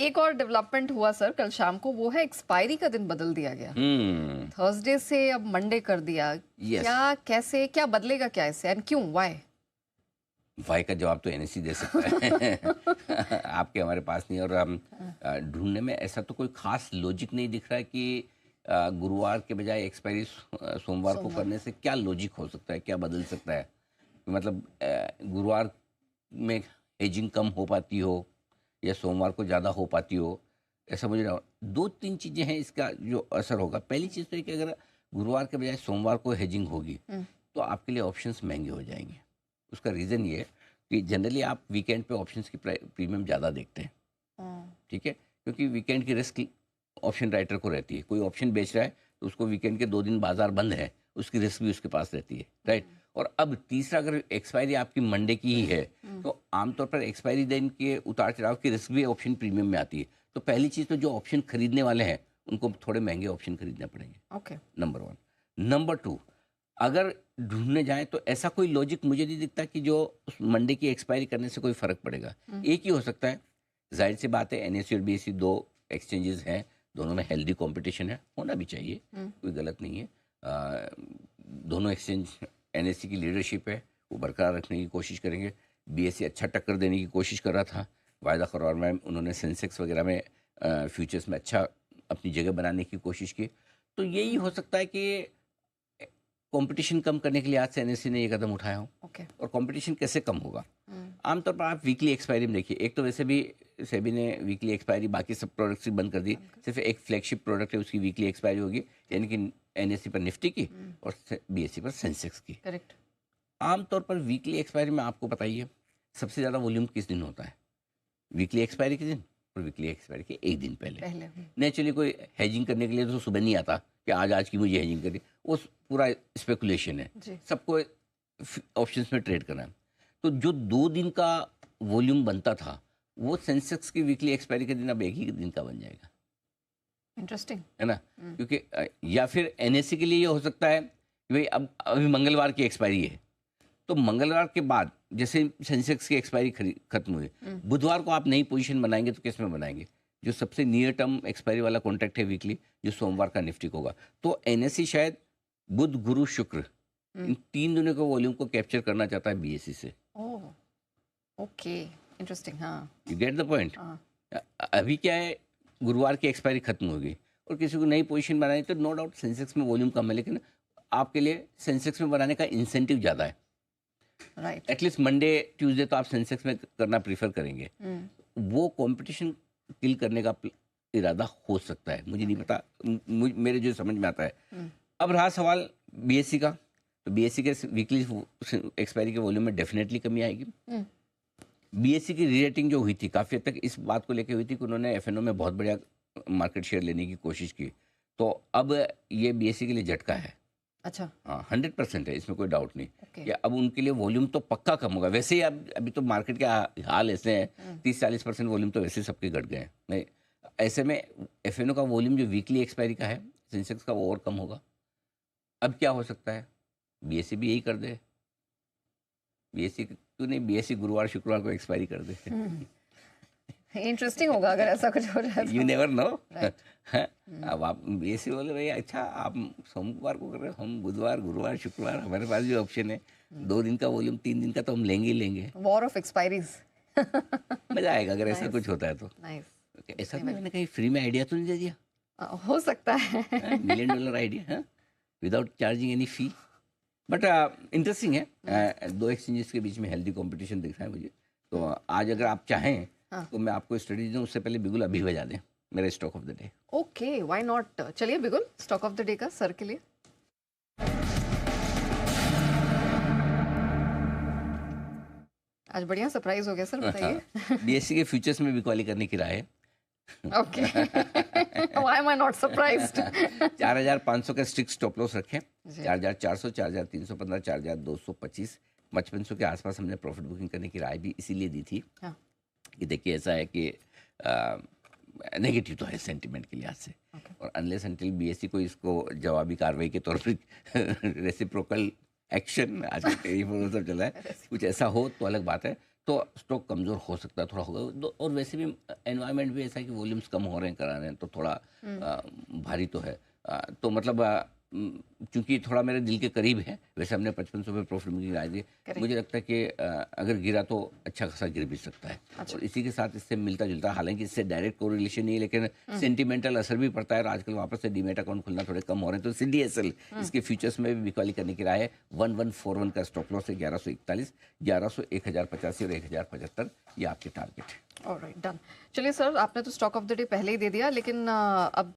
एक और डेवलपमेंट हुआ सर कल शाम को, वो है एक्सपायरी का दिन बदल दिया गया। थर्सडे से अब मंडे कर दिया। क्या, कैसे, क्या बदलेगा, क्या इससे, एंड क्यों, वाई? वाई का जवाब तो एनएससी दे सकता है। आपके हमारे पास नहीं। और हम ढूंढने में ऐसा तो कोई खास लॉजिक नहीं दिख रहा है कि गुरुवार के बजाय एक्सपायरी सोमवार को करने से क्या लॉजिक हो सकता है, क्या बदल सकता है। मतलब गुरुवार में हेजिंग कम हो पाती हो या सोमवार को ज़्यादा हो पाती हो, ऐसा मुझे दो तीन चीज़ें हैं इसका जो असर होगा। पहली चीज़ तो है कि अगर गुरुवार के बजाय सोमवार को हेजिंग होगी तो आपके लिए ऑप्शंस महंगे हो जाएंगे। उसका रीज़न ये है कि जनरली आप वीकेंड पे ऑप्शंस की प्रीमियम ज़्यादा देखते हैं, ठीक है, क्योंकि वीकेंड की रिस्क ऑप्शन राइटर को रहती है। कोई ऑप्शन बेच रहा है तो उसको वीकेंड के 2 दिन बाजार बंद है, उसकी रिस्क भी उसके पास रहती है, राइट। और अब तीसरा, अगर एक्सपायरी आपकी मंडे की ही है तो आमतौर पर एक्सपायरी दिन के उतार चढ़ाव की रिस्क भी ऑप्शन प्रीमियम में आती है। तो पहली चीज़ तो जो ऑप्शन खरीदने वाले हैं उनको थोड़े महंगे ऑप्शन खरीदने पड़ेंगे, ओके, नंबर 1। नंबर 2, अगर ढूंढने जाएं तो ऐसा कोई लॉजिक मुझे नहीं दिखता कि जो मंडे की एक्सपायरी करने से कोई फर्क पड़ेगा। एक ही हो सकता है, जाहिर सी बात है, एनएससी और बीएससी 2 एक्सचेंजेस हैं, दोनों में हेल्दी कंपटीशन है, होना भी चाहिए, कोई गलत नहीं है। दोनों एक्सचेंज, एनएससी की लीडरशिप है वो बरकरार रखने की कोशिश करेंगे। बीएससी अच्छा टक्कर देने की कोशिश कर रहा था, वायदा खरार में उन्होंने सेंसेक्स वगैरह में फ्यूचर्स में अच्छा अपनी जगह बनाने की कोशिश की। तो यही हो सकता है कि कंपटीशन कम करने के लिए आज से एनएससी ने ये कदम उठाया हो। और कंपटीशन कैसे कम होगा? आमतौर पर आप वीकली एक्सपायरी में देखिए, एक तो वैसे भी सेबी ने वीकली एक्सपायरी बाकी सब प्रोडक्ट्स की बंद कर दी, सिर्फ एक फ्लैगशिप प्रोडक्ट है उसकी वीकली एक्सपायरी होगी, यानी कि एनएससी पर निफ्टी की और बीएससी पर सेंसेक्स की। करेक्ट। आमतौर पर वीकली एक्सपायरी में आपको बताइए सबसे ज़्यादा वॉल्यूम किस दिन होता है? वीकली एक्सपायरी के दिन और वीकली एक्सपायरी के एक दिन पहले। नेचुरली कोई हेजिंग करने के लिए तो सुबह नहीं आता कि आज की मुझे हेजिंग करी, वो पूरा स्पेकुलेशन है, सबको ऑप्शंस में ट्रेड करना है। तो जो 2 दिन का वॉल्यूम बनता था वो सेंसेक्स की वीकली एक्सपायरी के दिन अब एक ही दिन का बन जाएगा। इंटरेस्टिंग है ना, क्योंकि या फिर एनएससी के लिए ये हो सकता है कि भाई अब अभी मंगलवार की एक्सपायरी है, तो मंगलवार के बाद जैसे सेंसेक्स की एक्सपायरी खत्म हुई, बुधवार को आप नई पोजीशन बनाएंगे तो किस में बनाएंगे? जो सबसे नियर टर्म एक्सपायरी वाला कॉन्ट्रैक्ट है वीकली, जो सोमवार का निफ्टी को होगा। तो एनएससी शायद बुध, गुरु, शुक्र इन 3 दिनों के वॉल्यूम को कैप्चर करना चाहता है बीएससी से। Okay, interesting. हाँ, यू गेट द पॉइंट। अभी क्या है, गुरुवार की एक्सपायरी खत्म होगी और किसी को नई पोजीशन बनानी तो नो डाउट सेंसेक्स में वॉल्यूम कम है, लेकिन आपके लिए सेंसेक्स में बनाने का इंसेंटिव ज़्यादा है, राइट। एटलीस्ट मंडे ट्यूसडे तो आप सेंसेक्स में करना प्रीफर करेंगे। वो कंपटीशन किल करने का इरादा हो सकता है, मुझे नहीं पता, मेरे जो समझ में आता है। अब रहा सवाल बीएससी का, तो बीएससी के वीकली एक्सपायरी के वॉल्यूम में डेफिनेटली कमी आएगी। बीएससी की रीरेटिंग जो हुई थी काफ़ी हद तक इस बात को लेकर हुई थी कि उन्होंने एफएनओ में बहुत बढ़िया मार्केट शेयर लेने की कोशिश की, तो अब ये बीएससी के लिए झटका है। अच्छा, हाँ, 100% है, इसमें कोई डाउट नहीं कि अब उनके लिए वॉल्यूम तो पक्का कम होगा। वैसे ही अब अभी तो मार्केट के हाल ऐसे हैं, 30-40% वॉल्यूम तो वैसे सबके घट गए हैं। ऐसे में एफएनओ का वॉल्यूम जो वीकली एक्सपायरी का है सेंसेक्स का वो और कम होगा। अब क्या हो सकता है, बीएससी भी यही कर दे, बीएससी क्यों नहीं, बीएससी गुरुवार शुक्रवार को एक्सपायरी कर दे। इंटरेस्टिंग होगा अगर ऐसा कुछ हो जाए। You never know. अब आप बीएससी बोले भाई अच्छा आप सोमवार को कर रहे हो, हम बुधवार, गुरुवार, शुक्रवार, हमारे पास भी ऑप्शन है, 2 दिन का वॉल्यूम, 3 दिन का तो हम लेंगे ही लेंगे। War of expiries. मजा आएगा अगर ऐसा कुछ होता है तो। ऐसा तो मैंने कहीं फ्री में आइडिया तो नहीं दे दिया? हो सकता है, $1 million idea, without charging any fee. But interesting है, 2 एक्सचेंजेस के बीच में हेल्दी कंपटीशन दिख रहा है मुझे। तो आज अगर आप चाहें तो मैं आपको स्टडी दूं, उससे पहले बिगुल अभी बजा दें मेरा stock of the day. Okay, why not. चलिए बिगुल, स्टॉक ऑफ द डे का सर के लिए। आज बढ़िया सरप्राइज हो गया सर, बताइए। बीएससी के फ्यूचर्स में बिकवाली करने की राय है। Okay, why am I not surprised. 4500 का स्ट्रिक्ट स्टॉप लॉस रखें, 4400, 4315, 4225, 5500 के आसपास हमने प्रॉफिट बुकिंग करने की राय भी इसीलिए दी थी कि देखिए ऐसा है कि नेगेटिव तो है सेंटिमेंट के लिहाज से, और अनलेस अनटिल बीएससी को इसको जवाबी कार्रवाई के तौर पर रेसिप्रोकल एक्शन, आज सब चला है, कुछ ऐसा हो तो अलग बात है। तो स्टॉक कमज़ोर हो सकता है, थोड़ा होगा। और वैसे भी एनवायरनमेंट भी ऐसा है कि वॉल्यूम्स कम हो रहे हैं, करा रहे हैं, तो थोड़ा भारी तो है। तो मतलब चूंकि थोड़ा मेरे दिल के करीब है, वैसे हमने 5500 पे प्रॉफिट बुकिंग गिरा दी। मुझे लगता है कि अगर गिरा तो अच्छा खासा गिर भी सकता है। और इसी के साथ इससे मिलता जुलता, हालांकि इससे डायरेक्ट कोरिलेशन नहीं है, लेकिन सेंटिमेंटल असर भी पड़ता है। और आजकल वापस से डीमेट अकाउंट खुलना थोड़े कम हो रहे हैं, तो CDSL इसके फ्यूचर्स में भी बिकवाली करने की राय है। 1141 का स्टॉप लॉस है, 1141, 1100, 1085 और 1075 ये आपके टारगेट है। Alright, done. चलिए सर, आपने तो स्टॉक ऑफ द डे पहले ही दे दिया, लेकिन अब